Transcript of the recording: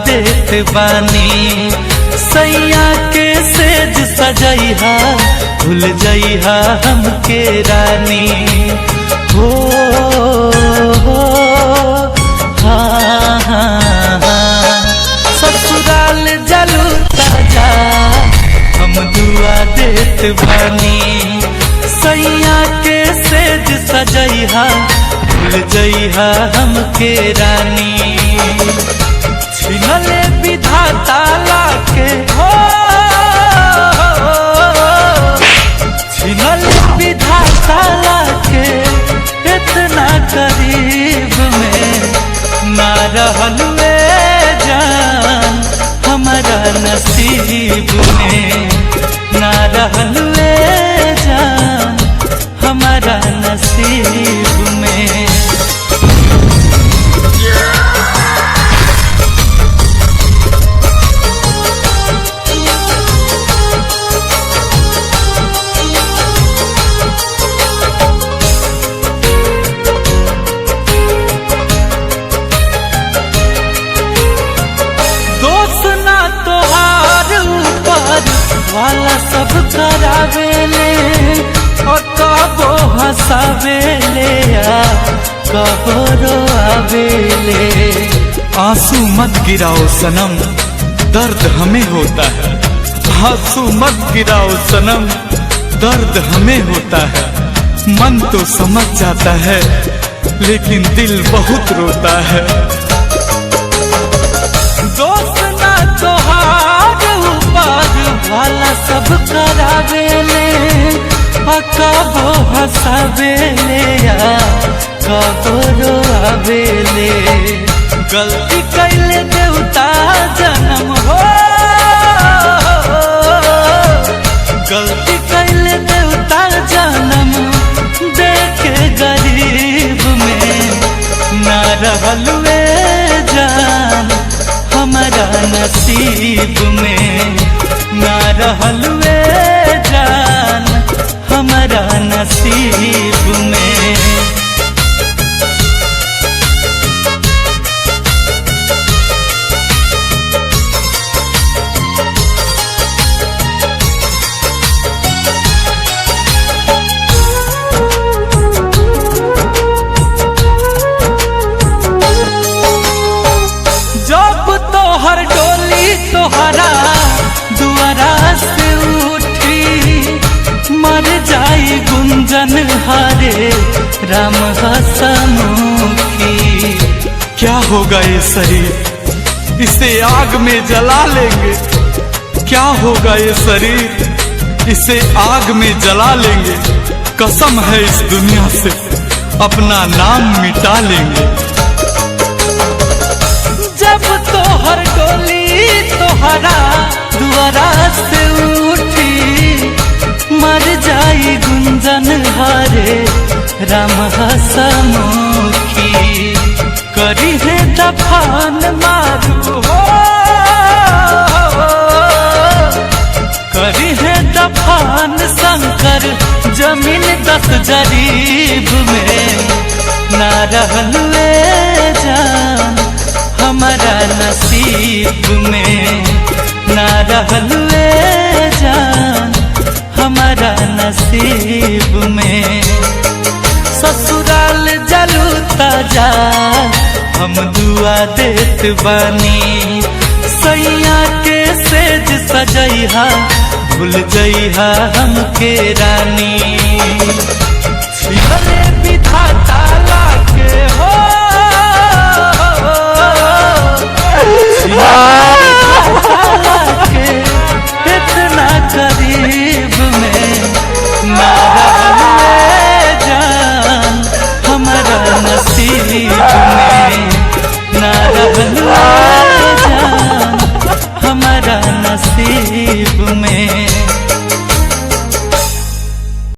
देत बानी। सैया के सेज सजैहा भूल जइहा हमके रानी। हो हाँ हाँ हाँ ससुराल जलू ताजा हम दुआ देत बानी। सैया के सेज सजैहा भूल जइहा हमके रानी। छिनले विधाता लाके हो छिनले विधाता लाके इतना करीब में ना रहलुए जान हमारा नसीब में। ना रहलुए जान हमारा नसीब में। वाला सब करावेले और कबो हंसावेले कबो रोआवेले। आंसू मत गिराओ सनम दर्द हमें होता है। आंसू मत गिराओ सनम दर्द हमें होता है। मन तो समझ जाता है लेकिन दिल बहुत रोता है। दोस्त ना तोहार वाला सब करावेले कबो हंसावेले कबो रोआवेले। गलती कैले देवता जन्म हो गलती कैले देवता जन्म देखे गरीब में। ना रहलुए जान हमारा नसीब में। ना रहलुए जान हमारा नसीब में। जब तोहर डोली तोहरा दुआरा से उठी मर जाई गुंजन हरे राम हसमुखी। क्या होगा ये शरीर इसे आग में जला लेंगे। क्या होगा ये शरीर इसे आग में जला लेंगे। कसम है इस दुनिया से अपना नाम मिटा लेंगे। जब तोहर डोली तोहरा दुआरा से उठी मर जाई गुंजन हरे राम हसमुखी। करी है दफान मारू हो करी है दफान शंकर जमीन 10 जरीब में। ना रहलुए जान हमारा नसीब में। ना रहलुए जान हमारा नसीब में। ससुराल जलू ताजा हम दुआ देत बानी। सैया के सेज सजैहा भूल जइहा हमके रानी। छिनले विधाता लाके हो इतना करीब में। ना रहलुए जान हमारा नसीब में। ना रहलुए जान हमारा नसीब में।